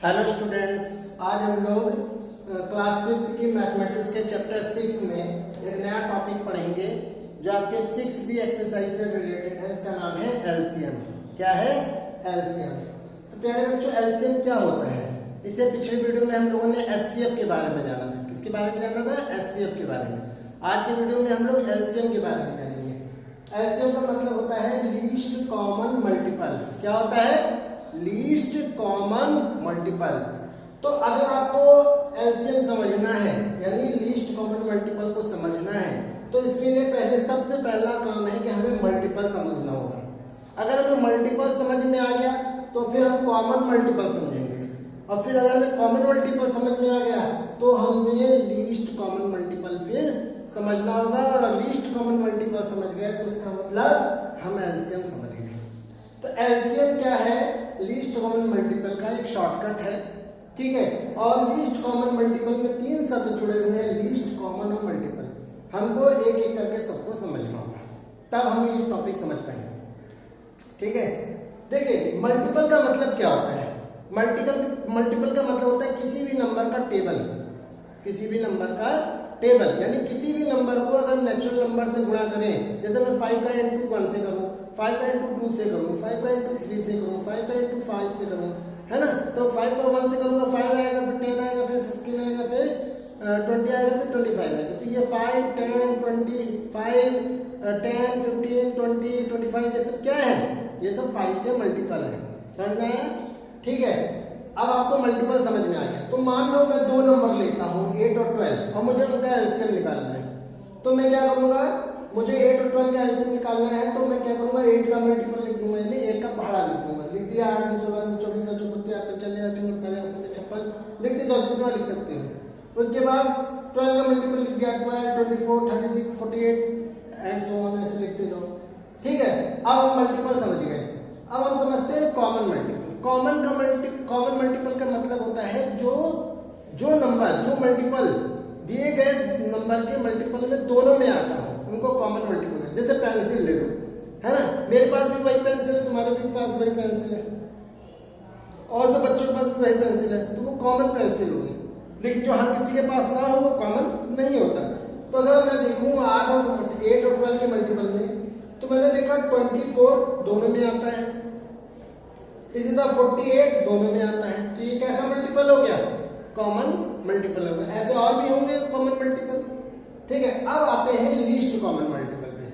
Hello students, आज हम लोग क्लास 5th की मैथमेटिक्स के चैप्टर 6 में एक नया टॉपिक पढ़ेंगे जो आपके 6B एक्सरसाइज से रिलेटेड है। इसका नाम है एलसीएम। क्या है? एलसीएम। तो प्यारे बच्चों, एलसीएम क्या होता है? इससे पिछले वीडियो में हम लोगों ने एचसीएफ के बारे में जाना था। किसके बारे में जाना था? एचसीएफ के बारे में। आज के वीडियो में हम लोग एलसीएम के बारे में जानेंगे। एलसीएम का मतलब होता है लीस्ट कॉमन मल्टीपल। क्या होता है? Least common multiple. तो अगर आपको एलसीएम समझना है यानी लीस्ट कॉमन मल्टीपल को समझना है तो इसके लिए पहले सबसे पहला काम है कि हमें मल्टीपल समझना होगा। अगर हमें मल्टीपल समझ में आ गया तो फिर हम कॉमन मल्टीपल समझेंगे, और फिर अगर हमें कॉमन मल्टीपल समझ में आ गया तो हमें लीस्ट कॉमन मल्टीपल फिर समझना होगा, और लीस्ट कॉमन मल्टीपल समझ गए तो इसका मतलब हम एलसीएम समझ गए। तो एलसीएम क्या है? लीस्ट कॉमन मल्टीपल का एक शॉर्टकट है, ठीक है। और लीस्ट कॉमन मल्टीपल में 3 शब्द जुड़े हुए हैं, लीस्ट कॉमन और मल्टीपल। हमको एक एक करके सबको समझना होगा, तब हम ये टॉपिक समझ पाएंगे, ठीक है। देखिए, मल्टीपल का मतलब क्या होता है? मल्टीपल का मतलब होता है किसी भी नंबर का टेबल। किसी भी नंबर का टेबल यानी किसी भी नंबर को अगर नेचुरल नंबर से गुणा करें, जैसे मैं 5 का इंटू 1 से करूं, 5 का इंटू 2 से करूं, 5 का इंटू 3 से करूं, 5 का इंटू 5 से करूं, है ना। तो 5 का 1 से करूंगा 5 आएगा, फिर 10 आएगा, फिर 15 आएगा, फिर 20 आएगा, फिर 25 आएगा। तो ये 5, 10, 25, 10, 15, 20, 25 ये सब क्या है? ये सब 5 के मल्टीपल है। समझ में आया? ठीक है। अब आपको मल्टीपल समझ में आ गया। तो मान लो मैं 2 नंबर लेता हूँ 8 और 12, और मुझे उनका एलसीएम निकालना है। तो मैं क्या करूंगा? मुझे 8 और 12 का एलसीएम निकालना है तो मैं क्या करूंगा? 8 का मल्टीपल लिख दूंगा, यानी 8 का पहाड़ा लिख दूंगा। लिख दिया 8, 16, 24, 24, 56, लिखते जाओ जितना लिख सकते हो। उसके बाद 12 का मल्टीपल लिख दिया 12, 24, 36, 48 एंड सो ऑन, ऐसे लिखते जाओ, ठीक है। अब हम मल्टीपल समझ गए। अब हम समझते हैं कॉमन मल्टीपल। कॉमन मल्टीपल का मतलब होता है जो नंबर, जो मल्टीपल दिए गए नंबर के मल्टीपल में दोनों में आता हो, उनको कॉमन मल्टीपल है। जैसे पेंसिल ले लो, है ना। मेरे पास भी वही पेंसिल है, तुम्हारे भी पास वही पेंसिल है, और सब बच्चों के पास भी वही पेंसिल है, तो वो कॉमन पेंसिल होगी। लेकिन जो हर किसी के पास ना हो वो कॉमन नहीं होता। तो अगर मैं देखूं 8 और 12 के मल्टीपल में, तो मैंने देखा 24 दोनों में आता है, इसी तरह 48 दोनों में आता है। तो ये कैसा मल्टीपल हो गया? कॉमन मल्टीपल हो गया। ऐसे और भी होंगे कॉमन मल्टीपल, ठीक है। अब आते हैं लीस्ट कॉमन मल्टीपल पे।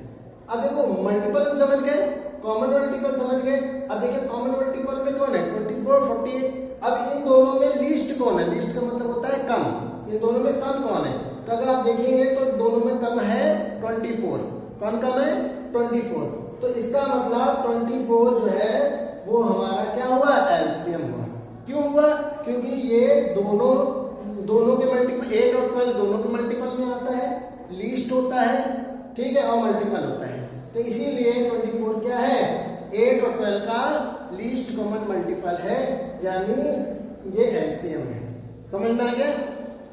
अब देखो, मल्टीपल समझ गए, कॉमन मल्टीपल समझ गए। अब देखिए कॉमन मल्टीपल में कौन है? 24, 48। अब इन दोनों में लीस्ट कौन है? लीस्ट का मतलब होता है कम। इन दोनों में कम कौन है? तो अगर आप देखेंगे तो दोनों में कम है 24। कौन कम है? 24। तो इसका मतलब 24 जो है वो हमारा क्या हुआ? एलसीएम हुआ। क्यों हुआ? क्योंकि ये दोनों के मल्टीपल 8 और 12 दोनों के मल्टीपल में आता है, लीस्ट होता है, ठीक है, और मल्टीपल होता है। तो इसीलिए 24 क्या है? 8 और 12 का लीस्ट कॉमन मल्टीपल है, यानी ये एलसीएम है। समझ में आ गया?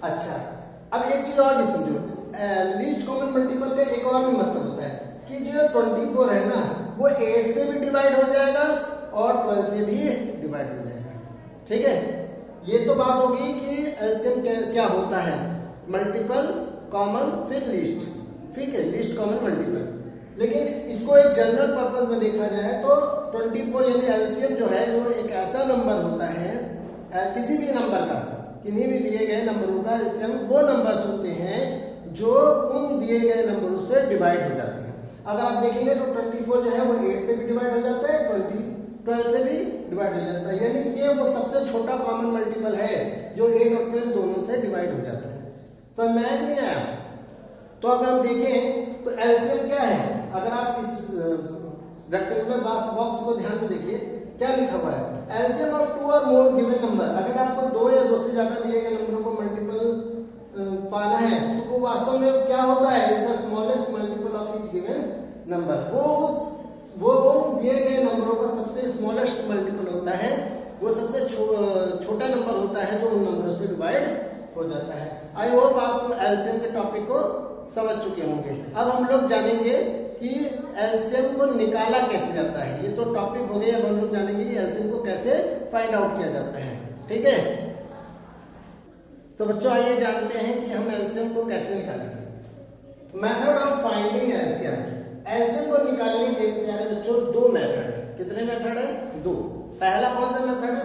अच्छा, अब एक चीज और भी समझो। लीस्ट कॉमन मल्टीपल का एक और भी मतलब होता है कि जो 24 है ना, वो 8 से भी डिवाइड हो जाएगा और 12 से भी डिवाइड हो जाएगा, ठीक है। ये तो बात होगी कि एलसीएम क्या होता है? मल्टीपल, कॉमन, फिर लिस्ट, ठीक है, लिस्ट कॉमन मल्टीपल। लेकिन इसको एक जनरल पर्पस में देखा जाए तो 24 यानी एलसीएम जो है वो एक ऐसा नंबर होता है, किसी भी नंबर का, किन्हीं भी दिए गए नंबरों का एलसीएम वो नंबर्स होते हैं जो उन दिए गए नंबरों से डिवाइड हो जाते हैं। अगर आप देखेंगे तो 24 जो है वो 8 से भी डिवाइड हो जाता है, 12 से भी डिवाइड हो जाता है, यानी ये वो सबसे छोटा कॉमन मल्टीपल है जो 8 और 12 दोनों से डिवाइड हो जाता है। समझ में नहीं आया? तो अगर हम देखें तो एलसीएम क्या है? अगर आप इस रेक्टेंगुलर बॉक्स को ध्यान से देखिए, क्या लिखा हुआ है? एलसीएम ऑफ 2 और मोर गिवन नंबर। अगर आपको 2 या 2 से ज्यादा दिए गए नंबरों को मल्टीपल पाना है तो वो वास्तव में क्या होता है? The smallest multiple of each given number. वो दिए गए नंबरों का सबसे स्मॉलेस्ट मल्टीपल होता है, वो सबसे छोटा नंबर होता है जो उन नंबरों से डिवाइड हो जाता है। आई होप आप एलसीएम के टॉपिक को समझ चुके होंगे। अब हम लोग जानेंगे कि एलसीएम को निकाला कैसे जाता है। ये तो टॉपिक हो गया, अब हम लोग जानेंगे कि एलसीएम को कैसे फाइंड आउट किया जाता है। ठीक है। तो बच्चों आइए जानते हैं कि हम एलसीएम को कैसे निकालेंगे। Method of finding LCM. LCM को निकालने के प्यारे बच्चों दो मेथड है। कितने मेथड है? दो। पहला कौन सा मेथड है?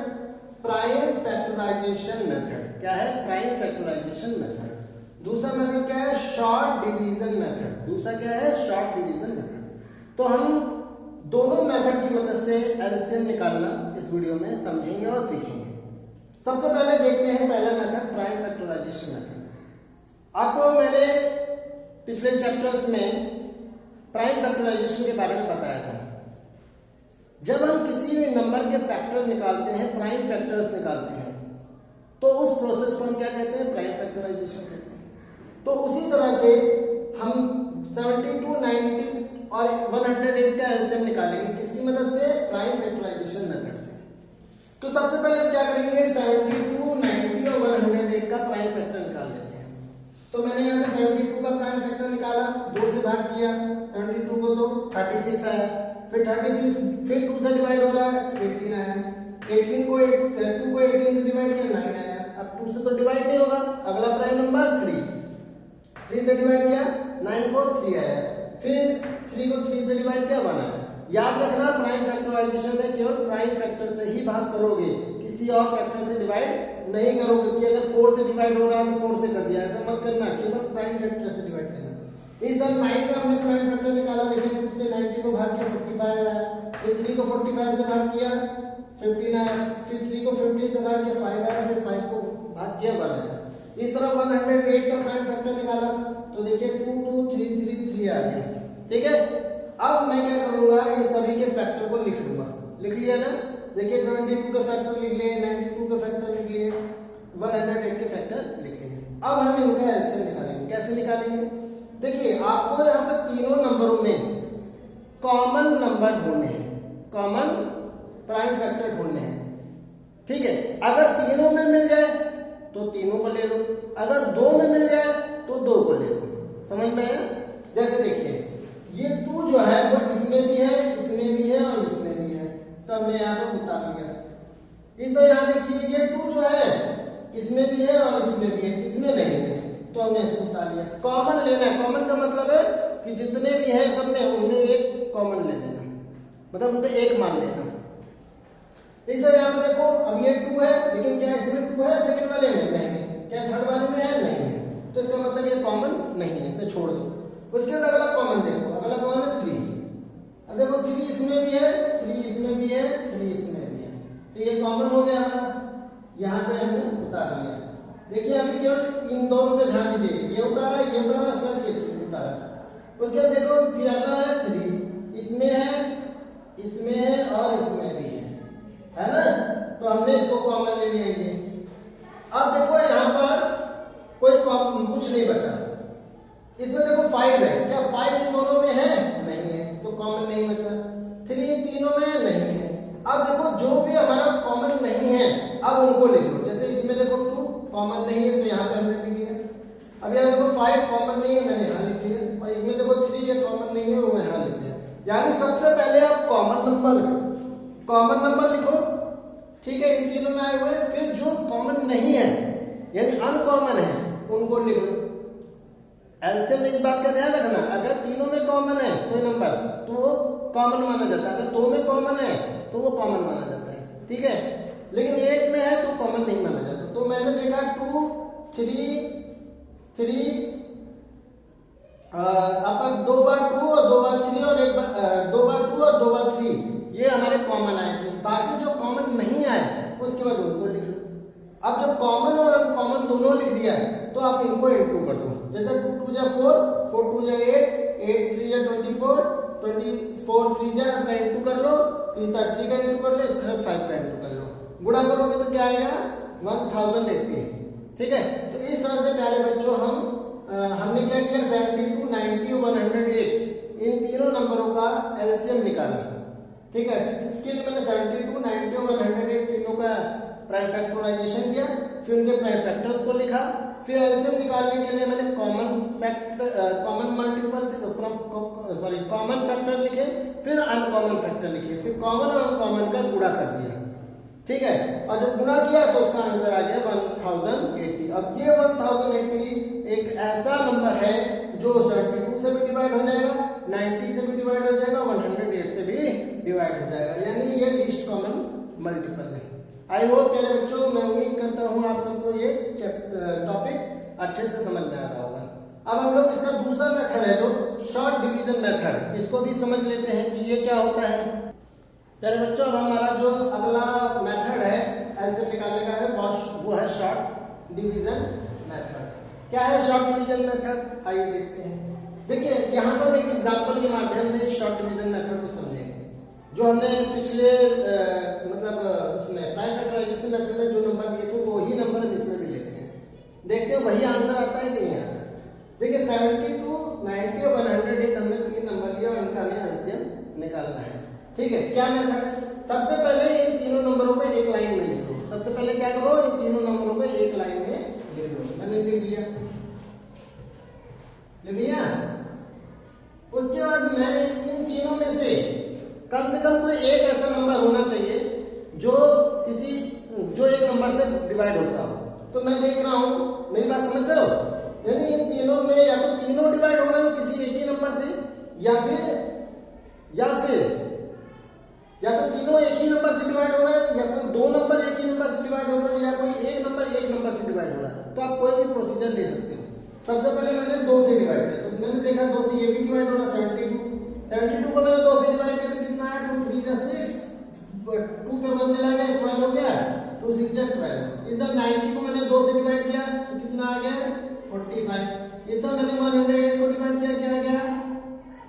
Prime factorization method. क्या है? Prime factorization method. दूसरा मेथड क्या है? Short division method. दूसरा क्या है? Short division method. तो हम दोनों मेथड की मदद से एलसीएम निकालना इस वीडियो में समझेंगे और सीखेंगे। सबसे पहले देखते हैं पहला मेथड, प्राइम फैक्टराइजेशन मेथड। आपको मैंने पिछले चैप्टर्स में प्राइम फैक्टराइजेशन के बारे में बताया था। जब हम किसी भी नंबर के फैक्टर निकालते हैं, प्राइम फैक्टर्स निकालते हैं, तो उस प्रोसेस को हम क्या कहते हैं? प्राइम फैक्टराइजेशन कहते हैं। तो उसी तरह से हम 72, 90 और 108 का एलसीएम निकालेंगे किसकी मदद से? प्राइम फैक्टराइजेशन मेथड से। तो सबसे पहले हम क्या करेंगे? 72, 90 और 108 का प्राइम फैक्टर निकाल लेते हैं। तो मैंने यहाँ पे 72 का प्राइम फैक्टर निकाला, 2 से भाग किया, 72 को तो 36 आया, फिर 36 फिर 2 से डिवाइड हो रहा है, 18 आया, 18 को 2 को 18 से डिवाइड किया, 9 आया। अब 2 से तो डिवाइड नहीं होगा, अगला प्राइम नंबर 3 से डिवाइड किया, 9 को 3 आया, फिर 3 को 3 से डिवाइड किया, 1 आया। याद रखना प्राइम फैक्टराइजेशन में केवल प्राइम फैक्टर से ही भाग करोगे, किसी और फैक्टर से डिवाइड नहीं करोगे कि अगर 4 से डिवाइड हो रहा है तो 4 से कर दिया, ऐसा मत करना, केवल प्राइम फैक्टर से डिवाइड करना। इस तरह 9 का हमने प्राइम फैक्टर निकाला, देखिए 2 से 90 को भाग किया 45 आया, फिर 3 को 45 से भाग किया 15 आया, फिर 3 को 15 से भाग किया 5 आया, फिर 5 को भाग किया 1 आया। इस तरह 108 का प्राइम फैक्टर निकाला, तो देखिए 2 2 3 3 3 आ गया। ठीक है। अब मैं क्या करूंगा? इन सभी के फैक्टर को लिख लूंगा। लिख लिया ना? देखिए 72 का फैक्टर लिख लिए, 92 का फैक्टर लिख लिए, 108 के फैक्टर लिख लिए। अब हम इनका एलसीएम निकालेंगे। कैसे निकालेंगे? देखिए आपको यहाँ पे तीनों नंबरों में कॉमन नंबर ढूंढने हैं, कॉमन प्राइम फैक्टर ढूंढने हैं। ठीक है। अगर तीनों में मिल जाए तो तीनों को ले लो, अगर 2 में मिल जाए तो 2 को ले लो। समझ में आया? जैसे देखिए ये 2 जो है वो इसमें भी है, इसमें भी है और इसमें भी है, तो हमने यहाँ पर उतार लिया। इस तरह यहाँ देखिए ये 2 जो है इसमें भी है और इसमें भी है, इसमें नहीं है, तो हमने इसको उतार लिया। कॉमन लेना है। कॉमन का मतलब है कि जितने भी है सब में उनमें एक कॉमन ले लेना, मतलब उनका एक मान लेना। इस तरह यहाँ पे देखो अब ये 2 है, लेकिन क्या इसमें 2 है? सेकंड वाले में नहीं है। क्या थर्ड वाले में है? नहीं है, तो इसका मतलब ये कॉमन नहीं है, इसे छोड़ दो। उसके बाद अगला कॉमन देखो, अगला कॉमन है 3। अब देखो 3 इसमें भी है, 3 इसमें भी है, 3 इसमें भी है, तो ये कॉमन हो गया हमारा। यहाँ पे हमने उतार लिया। देखिए अभी केवल इन दोनों पे ध्यान दीजिए, ये उतारा, ये उतारा, उसके बाद ये उतारा। उसके बाद देखो फिर अगला है 3, इसमें है, इसमें है और इसमें भी है ना? तो हमने इसको कॉमन ले लिया ये। अब देखो यहाँ पर कोई कुछ नहीं बचा। इसमें देखो 5 है, क्या 5 इन दोनों में है? नहीं है, तो कॉमन नहीं बचा। 3 तीनों में नहीं है। अब देखो जो भी हमारा कॉमन नहीं है अब उनको लिख लो। जैसे इसमें देखो 2 कॉमन नहीं है तो यहाँ पे हमने लिख लिया। अब यहाँ देखो 5 कॉमन नहीं है, मैंने यहाँ लिख लिया, और इसमें देखो 3 है कॉमन नहीं है, वो यहाँ लिख लिया। यानी सबसे पहले आप कॉमन नंबर लिखो। ठीक है, इन तीनों में आए हुए। फिर जो कॉमन नहीं है यानी अनकॉमन है उनको लिख लो। एलसीएम में इस बात का ध्यान रखना, अगर तीनों में कॉमन है कोई नंबर तो वो कॉमन माना जाता है, अगर 2 में कॉमन है तो वो कॉमन माना जाता है। ठीक है, लेकिन 1 में है तो कॉमन नहीं माना जाता। तो मैंने देखा 2 3 आपका 2 बार 2 और 2 बार 3 और 2 बार 2 और 2 बार 3 ये हमारे कॉमन आए थे। बाकी जो कॉमन नहीं आए उसके बाद उनको लिख लो। अब जब कॉमन और अनकॉमन दोनों लिख दिया तो आप इनको इनटू कर दो। जैसे 2 2 जा 4, 4 2 जा 8, 8 3 जा 24, 24 3 जा का इनटू कर लो, इस तरह 3 का इनटू कर लो, इस तरह 5 का इनटू कर लो। गुणा करोगे तो क्या आएगा? 1080। ठीक है, तो इस तरह से प्यारे बच्चों हमने क्या किया? 72, 90 और 108 इन तीनों नंबरों का एलसीएम निकाला। ठीक है, इसके लिए मैंने 72, 90 और 108 तीनों का प्राइम फैक्टराइजेशन किया, फिर उनके प्राइम फैक्टर्स को लिखा, फिर एलसीएम निकालने के लिए मैंने कॉमन फैक्टर लिखे, फिर अनकॉमन फैक्टर लिखे, फिर कॉमन और अनकॉमन का गुणा कर दिया। ठीक है, और जब गुणा किया तो उसका आंसर आ गया 1080। अब ये 1080 एक ऐसा नंबर है जो 72 से भी डिवाइड हो जाएगा, 90 से भी डिवाइड हो जाएगा, 108 से भी डिवाइड हो जाएगा, यानी ये लीस्ट कॉमन मल्टीपल है। आई होप प्यारे बच्चों, मैं उम्मीद करता हूँ आप सबको ये टॉपिक अच्छे से समझ में आ रहा होगा। अब हम लोग इसका दूसरा मेथड है जो शॉर्ट डिवीजन मेथड, इसको भी समझ लेते हैं कि ये क्या होता है। प्यारे बच्चों, अब हमारा जो अगला मेथड है एलसीएम निकालने का है वो है शॉर्ट डिवीजन मेथड। क्या है शॉर्ट डिवीजन मेथड, आइए देखते हैं। देखिए यहाँ पर एक एग्जांपल के माध्यम से शॉर्ट डिवीजन मेथड को समझेंगे। जो हमने पिछले मतलब उसमें प्राइम फैक्टराइजेशन मेथड में जो नंबर लिए थे वो ही नंबर इसमें भी लेते हैं, देखते हैं वही आंसर आता है कि नहीं आता है। देखिए 72, 90 और 108 हमने 3 नंबर लिए और इनका हमें एलसीएम निकालना है। ठीक है, क्या मेथड है? सबसे पहले इन तीनों नंबरों को एक लाइन में लिख लो। सबसे पहले क्या करो, इन तीनों नंबरों को एक लाइन में लिख लो। मैंने लिख लिया, उसके बाद मैं इन तीनों में से कम कोई एक ऐसा नंबर होना चाहिए जो एक नंबर से डिवाइड होता हो। तो मैं देख रहा हूं, मेरी बात समझ रहे हो? यानी इन तीनों में या तो तीनों डिवाइड हो रहे हैं किसी एक ही नंबर से, या तो तीनों एक ही नंबर से डिवाइड हो रहा है, या कोई दो नंबर एक ही नंबर से डिवाइड हो रहे हैं, या कोई एक नंबर से डिवाइड हो रहा है। तो आप कोई भी प्रोसीजर ले सकते हो। सबसे पहले मैंने 2 से डिवाइड किया, तो मैंने देखा 2 से ये भी डिवाइड हो रहा है, 72 को मैंने 2 से डिवाइड किया तो कितना है, 2 3 जा 6, 2 पे 1 चला गया, 12 हो गया, 2 6 जा 12। इस तरह 90 को मैंने 2 से डिवाइड किया तो कितना आ गया, 45। इस तरह मैंने 108 को डिवाइड किया, क्या आ गया,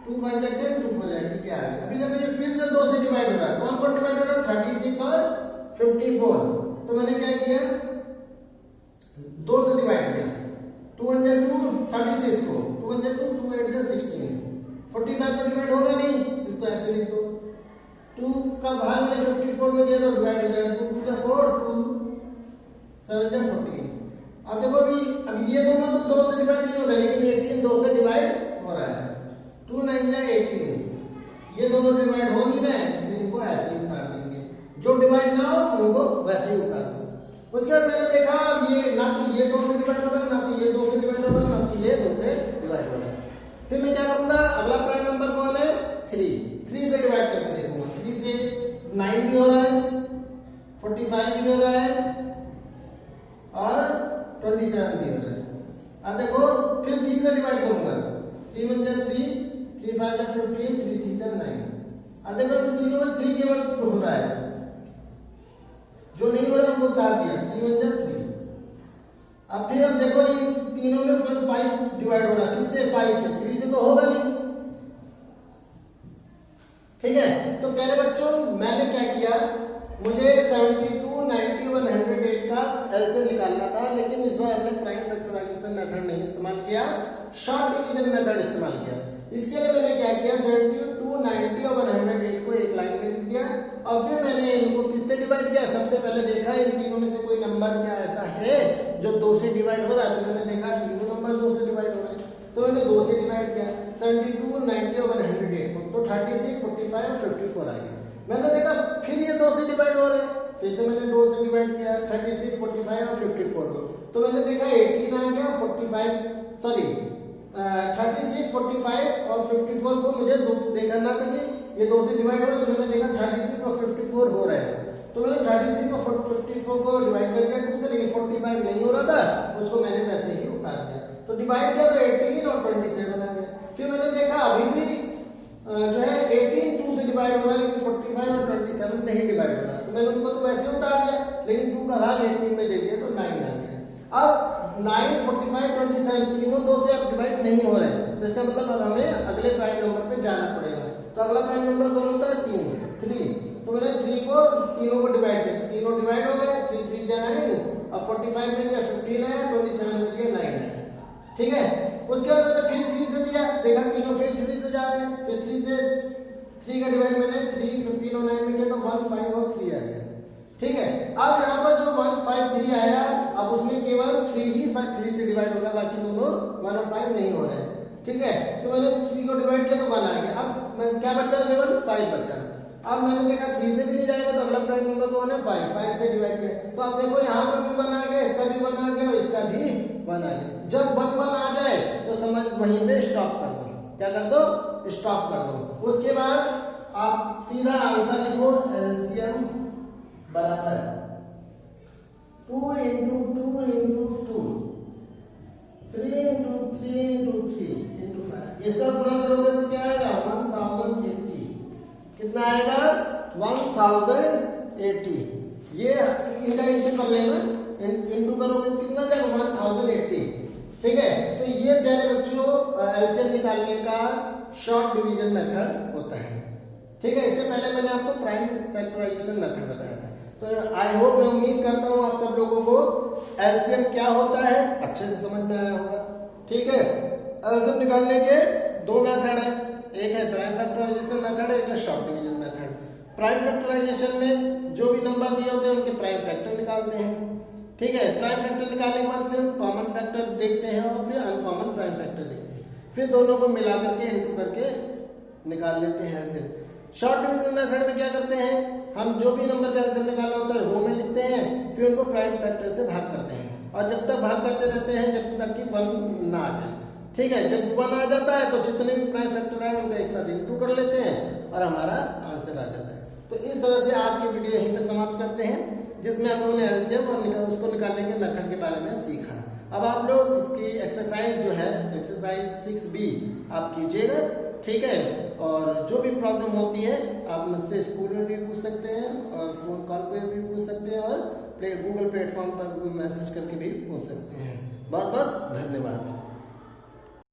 2 5 जा 10, 2 4 जा 8, क्या आ गया। अभी देखो ये फिर से 2 से डिवाइड हो रहा है, कौन कौन डिवाइड हो रहा है, 36 और 54। तो मैंने क्या किया, 2 से डिवाइड किया, 2 1 जा 2, 36 को 2 1 जा 2, 2 8 जा 16, 45 तो डिवाइड होगा नहीं, इसको ऐसे लिख दो। 2 का भाग मैंने 54 में दिया तो डिवाइड हो जाएगा, 2 2 जा 4, 2 7 जा 14। अब देखो अभी ये दोनों तो 2 से डिवाइड नहीं हो रहे, लेकिन 18 2 से डिवाइड हो रहा है, 2 9 जा 18। ये दोनों डिवाइड हो नहीं रहे, इसलिए इनको ऐसे ही उतार देंगे। जो डिवाइड ना हो उनको वैसे ही उतार दो। उसके बाद मैंने देखा अब ये ना तो ये 2 से डिवाइड हो रहा है, ना तो ये 2 से डिवाइड हो रहा है, ना तो ये 2 से डिवाइड हो रहा है। फिर मैं क्या करूंगा, अगला प्राइम नंबर कौन है, 3 से डिवाइड करके देखूंगा। 3 से 9 भी हो रहा है, 45 भी हो रहा है और 27 भी हो रहा है। अब देखो फिर 3 से डिवाइड करूंगा, 3 1 जा 3, 3 5 जा 15, 3 3 जा 9। अब देखो इन तीनों में 3 केवल हो रहा है, जो नहीं हो रहा उनको उतार दिया, 3 1 जा 3। अब फिर अब देखो इन तीनों में फिर 5 डिवाइड हो रहा है, किससे, 5 से, 3 से तो होगा नहीं। ठीक है, तो प्यारे बच्चों मैंने क्या किया, मुझे 72, 90, 108 का एलसीएम निकालना था, लेकिन इस बार हमने प्राइम फैक्टराइजेशन मेथड नहीं इस्तेमाल किया, शॉर्ट डिवीजन मेथड इस्तेमाल किया। इसके लिए मैंने क्या किया, 72, 90 और 108 को एक लाइन में लिख दिया और फिर मैंने इनको किससे डिवाइड किया। सबसे पहले देखा इन तीनों में से कोई नंबर क्या ऐसा है जो 2 से डिवाइड हो रहा है, तो मैंने देखा तीनों नंबर 2 से डिवाइड हो रहे हैं, तो मैंने 2 से डिवाइड किया 72, 90 और 108 को, तो 36, 45 और 54 आ गया। मैंने देखा फिर ये 2 से डिवाइड हो रहे हैं, फिर से मैंने 2 से डिवाइड किया 36, 45 और 54 को, तो मैंने देखा 18 आ गया, 36, 45 और 54 को मुझे देखना था कि ये 2 से डिवाइड हो रहे, तो मैंने देखा 36 और 54 हो रहे हैं, तो मैंने 36 और 54 को डिवाइड कर दिया 2 से, लेकिन 45 नहीं हो रहा था, उसको मैंने वैसे ही उतार दिया, तो डिवाइड किया तो 18 और 27 आ गया। फिर मैंने देखा अभी भी जो है 18 2 से डिवाइड हो रहा है, लेकिन 45 और 27 नहीं डिवाइड हो रहा, तो मैंने उनको तो वैसे उतार दिया, लेकिन 2 का भाग 18 में दे दिया तो 9 आ गया। अब 9, 45, 27 तीनों 2 से अब डिवाइड नहीं हो रहे हैं, तो इसका मतलब अब हमें अगले प्राइम नंबर पे जाना पड़ेगा। तो अगला प्राइम नंबर कौन होता है, 3, तो मैंने 3 को तीनों को डिवाइड किया, तीनों डिवाइड हो गए, 3 3 जा 9, अब 45 में दिया 15 आया, 27 में दिया 9 आया। ठीक है, उसके बाद मैंने फिर 3 से दिया, देखा तीनों फिर 3 से जा रहे हैं, फिर 3 से 3 का डिवाइड मैंने 3, 15 और 9 में किया तो 1 5 और 3 आ गया। ठीक है, अब यहाँ पर जो 1 5 3 आया, अब उसमें केवल 3 ही 3 से डिवाइड हो रहा है, बाकी दोनों 1 और 5 नहीं हो रहे हैं। ठीक है, तो मैंने 3 को डिवाइड किया तो 1 आ गया। अब मैं क्या बचा, केवल 5 बचा। अब मैंने देखा 3 से भी नहीं जाएगा तो अगला प्राइम नंबर कौन है 5 से डिवाइड किया तो आप देखो यहाँ पर भी 1 आ गया, इसका भी 1 आ गया और इसका भी 1 आ गया। जब 1 1 आ जाए तो समझ वहीं पे स्टॉप कर दो। क्या कर दो? स्टॉप कर दो। उसके बाद आप सीधा आंसर लिखो एलसीएम बराबर 2 into 2 into 2 3 into 3 into 3 into 5। इसका गुणा करोगे तो क्या आएगा 1080। कितना आएगा 1080। ये इनका इंटू कर लेना, इंटू करोगे तो कितना जाएगा 1080। ठीक है, तो ये प्यारे बच्चों एलसीएम निकालने का शॉर्ट डिवीजन मेथड होता है। ठीक है, इससे पहले मैंने आपको प्राइम फैक्टराइजेशन मेथड बताया था। तो आई होप, मैं उम्मीद करता हूँ आप सब लोगों को एलसीएम क्या होता है अच्छे से समझ में आया होगा। ठीक है, एलसीएम निकालने के दो मेथड है, एक है प्राइम फैक्टराइजेशन मेथड, एक है short division method. Prime factorization में जो भी नंबर दिए होते हैं उनके प्राइम फैक्टर निकालते हैं। ठीक है, प्राइम फैक्टर निकालने के बाद फिर हम कॉमन फैक्टर देखते हैं और फिर अनकॉमन प्राइम फैक्टर देखते हैं, फिर दोनों को मिला करके इंटू करके निकाल लेते हैं एलसीएम। शॉर्ट डिवीजन मेथड में क्या करते हैं, हम जो भी नंबर का एलसीएम निकालना होता है रो में लिखते हैं, फिर उनको प्राइम फैक्टर से भाग करते हैं और जब तक भाग करते रहते हैं जब तक कि 1 ना आ जाए। ठीक है, जब 1 आ जाता है तो जितने भी प्राइम फैक्टर आए उनका एक साथ इंटू कर लेते हैं और हमारा आंसर आ जाता है। तो इस तरह से आज की वीडियो यहीं पे समाप्त करते हैं, जिसमें आप लोगों ने एलसीएम और उसको निकालने के मेथड के बारे में सीखा। अब आप लोग इसकी एक्सरसाइज जो है एक्सरसाइज 6B आप कीजिएगा। ठीक है, और जो भी प्रॉब्लम होती है आप मुझसे स्कूल में भी पूछ सकते हैं और फोन कॉल पे भी पूछ सकते हैं और गूगल प्लेटफॉर्म पर मैसेज करके भी पूछ सकते हैं। बहुत बहुत धन्यवाद।